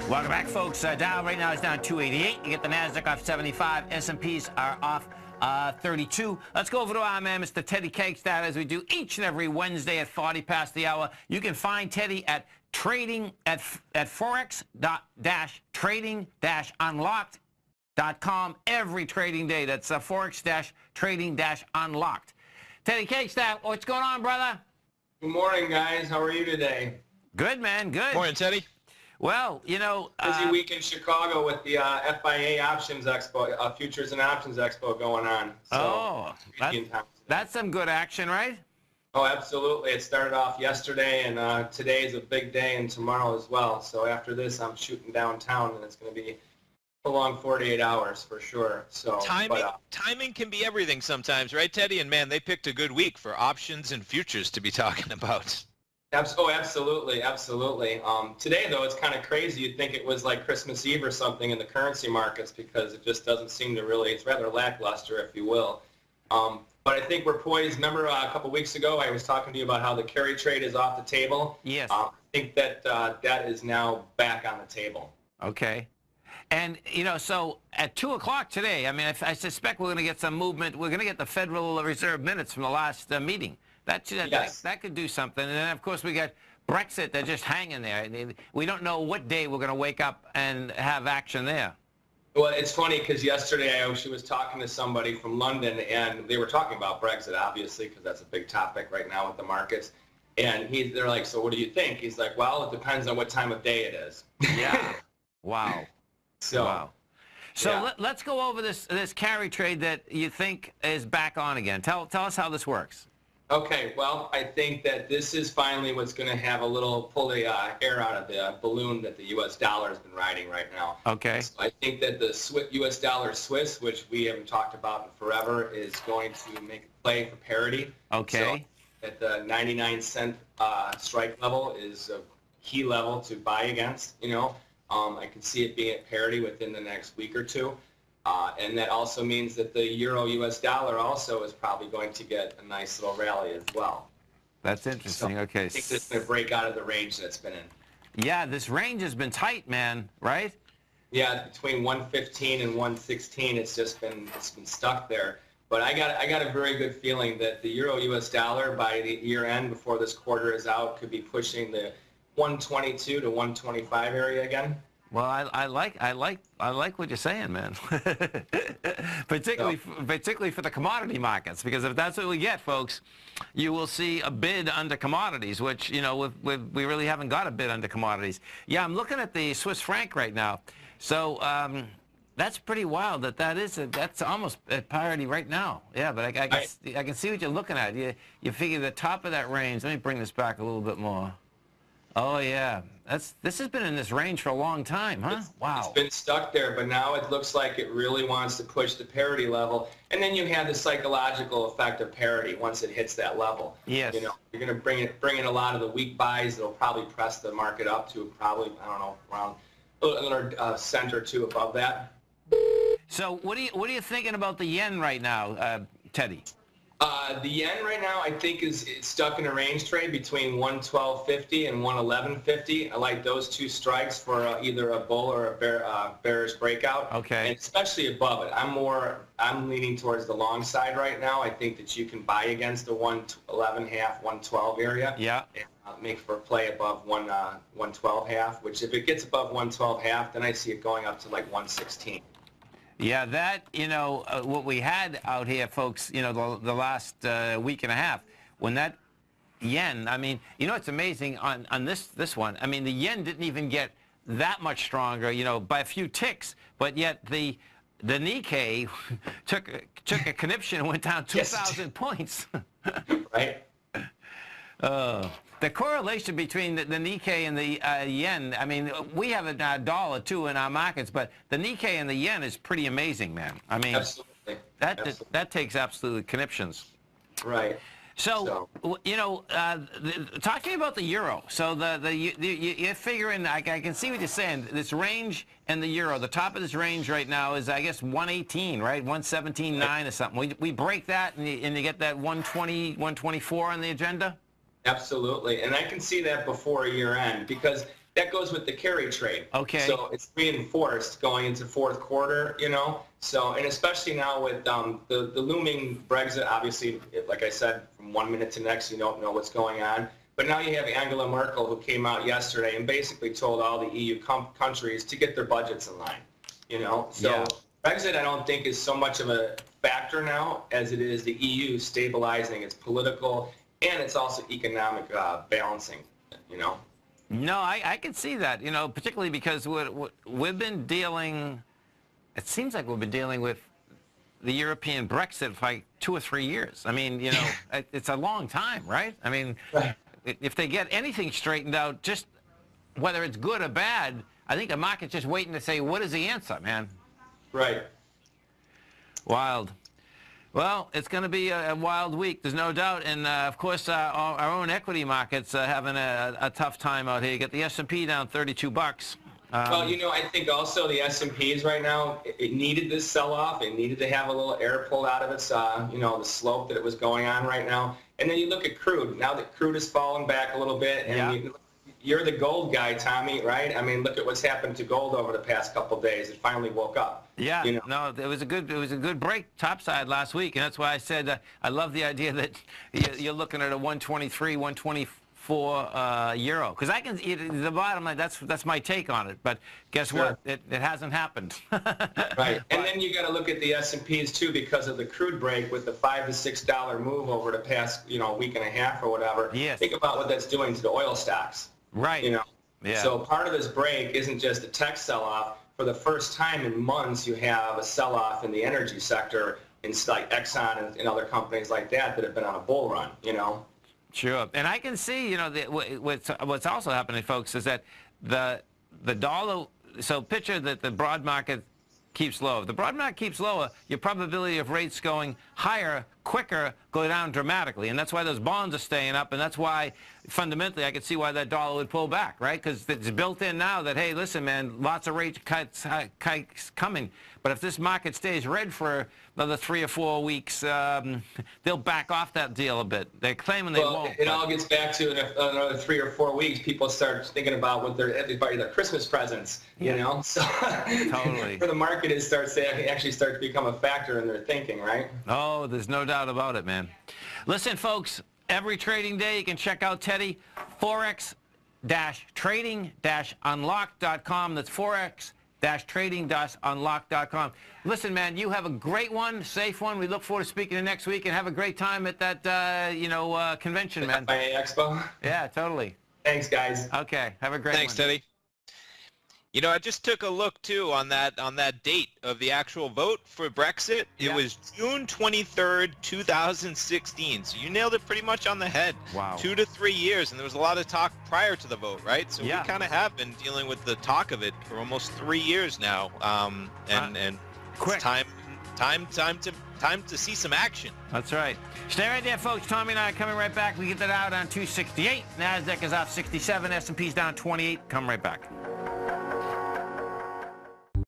Welcome back, folks. Dow right now is down 288. You get the Nasdaq off 75. S&Ps are off 32. Let's go over to our man, Mr. Teddy Kekstadt, as we do each and every Wednesday at 40 past the hour. You can find Teddy at trading at forex-trading-unlocked.com every trading day. That's forex-trading-unlocked. Teddy Kekstadt, what's going on, brother? Good morning, guys. How are you today? Good, man. Good. Morning, Teddy. Well, you know... busy week in Chicago with the FIA Options Expo, Futures and Options Expo going on. So, that's some good action, right? Oh, absolutely. It started off yesterday, and today is a big day, and tomorrow as well. So after this, I'm shooting downtown, and it's going to be a long 48 hours for sure. So timing can be everything sometimes, right, Teddy? And man, they picked a good week for options and futures to be talking about. Oh, absolutely, absolutely. Today, though, it's kind of crazy. You'd think it was like Christmas Eve or something in the currency markets because it just doesn't seem to really, it's rather lackluster, if you will. But I think we're poised. Remember a couple weeks ago, I was talking to you about how the carry trade is off the table? Yes. I think that that is now back on the table. Okay. And, you know, so at 2 o'clock today, I mean, I suspect we're going to get some movement. We're going to get the Federal Reserve minutes from the last meeting. That could do something. And then, of course, we got Brexit. They're just hanging there. We don't know what day we're going to wake up and have action there. Well, it's funny because yesterday I was talking to somebody from London, and they were talking about Brexit, obviously, because that's a big topic right now with the markets. And they're like, so what do you think? He's like, well, it depends on what time of day it is. Yeah. Wow. So yeah. Let's go over this carry trade that you think is back on again. Tell us how this works. Okay, well, I think that this is finally what's going to have pull the air out of the balloon that the U.S. dollar has been riding right now. Okay. So I think that the U.S. dollar Swiss, which we haven't talked about in forever, is going to make a play for parity. Okay. So at the 99-cent strike level is a key level to buy against, you know. I can see it being at parity within the next week or two. And that also means that the euro-U.S. dollar also is probably going to get a nice little rally as well. That's interesting. So okay. I think it's going to break out of the range that it's been in. Yeah, this range has been tight, man, right? Yeah, between 115 and 116, it's been stuck there. But I got a very good feeling that the euro-U.S. dollar by the year end, before this quarter is out, could be pushing the 122 to 125 area again. Well, I like what you're saying, man. particularly for the commodity markets, because if that's what we get, folks, you will see a bid under commodities, which, you know, we really haven't got a bid under commodities. Yeah, I'm looking at the Swiss franc right now. So that's pretty wild. That's almost at parity right now. Yeah, but I can see what you're looking at. You figure the top of that range. Let me bring this back a little bit more. Oh, yeah. This has been in this range for a long time, huh? Wow. It's been stuck there, but now it looks like it really wants to push the parity level. And then you have the psychological effect of parity once it hits that level. Yes. You know, you're going to bring in a lot of the weak buys that'll probably press the market up to probably, I don't know, around another cent or two above that. So what are you thinking about the yen right now, Teddy? The yen right now, I think, is stuck in a range trade between 112.50 and 111.50. I like those two strikes for either a bull or a bearish breakout. Okay. And especially above it. I'm leaning towards the long side right now. I think that you can buy against the 111.5, 112 area. Yeah. And make for a play above 112.5, which if it gets above 112.5, then I see it going up to like 116. Yeah, that, you know, what we had out here, folks, you know, the last week and a half, when that yen, I mean, you know, it's amazing on this one. I mean, the yen didn't even get that much stronger, you know, by a few ticks, but yet the Nikkei took a conniption and went down 2,000 points. Right. The correlation between the Nikkei and the yen, I mean, we have a dollar, too, in our markets, but the Nikkei and the yen is pretty amazing, man. I mean, absolutely. That takes absolutely conniptions. Right. So, you know, talk to me about the euro. So you're figuring, I can see what you're saying, this range and the euro, the top of this range right now is, I guess, 118, right? 117.9 or something. We break that and you get that 120, 124 on the agenda? Absolutely. And I can see that before year end because that goes with the carry trade. Okay. So it's reinforced going into fourth quarter, you know. So, and especially now with the looming Brexit, obviously, like I said, from 1 minute to next, you don't know what's going on. But now you have Angela Merkel, who came out yesterday and basically told all the EU countries to get their budgets in line, you know. So Yeah. Brexit, I don't think, is so much of a factor now as it is the EU stabilizing its political and it's also economic balancing, you know. No, I can see that, you know, particularly because we've been dealing, it seems like we've been dealing with the European Brexit for like 2 or 3 years. I mean, you know, it's a long time, right? I mean, Right. if they get anything straightened out, just whether it's good or bad, I think the market's just waiting to say, what is the answer, man? Right. Wild. Well, it's going to be a wild week, there's no doubt. And, of course, our own equity markets are having a tough time out here. You get the S&P down 32 bucks. Well, you know, I think also the S&Ps right now, it needed this sell-off. It needed to have a little air pulled out of its, you know, the slope that it was going on right now. And then you look at crude. Now that crude has fallen back a little bit, and you're the gold guy, Tommy, right? I mean, look at what's happened to gold over the past couple of days. It finally woke up. Yeah, you know? No, it was a good break topside last week, and that's why I said I love the idea that you're looking at a 123, 124 euro. Because I can the bottom line. That's my take on it. But guess what? It hasn't happened. Right, and then you got to look at the S&Ps too because of the crude break with the $5 to $6 move over the past week and a half or whatever. Yes. Think about what that's doing to the oil stocks. Right. You know. Yeah. So part of this break isn't just a tech sell-off. For the first time in months, you have a sell-off in the energy sector in like Exxon and other companies like that have been on a bull run, you know. Sure. And I can see, you know, what's also happening, folks, is that the dollar, so picture that the broad market keeps low. If the broad market keeps lower, your probability of rates going higher quicker go down dramatically. And that's why those bonds are staying up. And that's why, fundamentally, I could see why that dollar would pull back, right? Because it's built in now that, hey, listen, man, lots of rate cuts coming. But if this market stays red for another 3 or 4 weeks, they'll back off that deal a bit. They're claiming they won't. It all gets back to another 3 or 4 weeks. People start thinking about what their Christmas presents, you know. So totally. For the market, it starts to actually start to become a factor in their thinking, right? Oh, there's no doubt about it, man. Listen, folks, every trading day you can check out Teddy, forex-trading-unlock.com. That's forex-trading-unlock.com. Listen, man, you have a great one, safe one. We look forward to speaking to you next week and have a great time at that, convention, man. FIA Expo. Yeah, totally. Thanks, guys. Okay, have a great one. Thanks, Teddy. You know, I just took a look too on that date of the actual vote for Brexit. It was June 23rd, 2016. So you nailed it pretty much on the head. Wow. 2 to 3 years, and there was a lot of talk prior to the vote, right? So we kind of have been dealing with the talk of it for almost 3 years now. And quick. It's time to see some action. That's right. Stay right there, folks. Tommy and I are coming right back. We get that out on 268. NASDAQ is off 67. S&P's down 28. Come right back.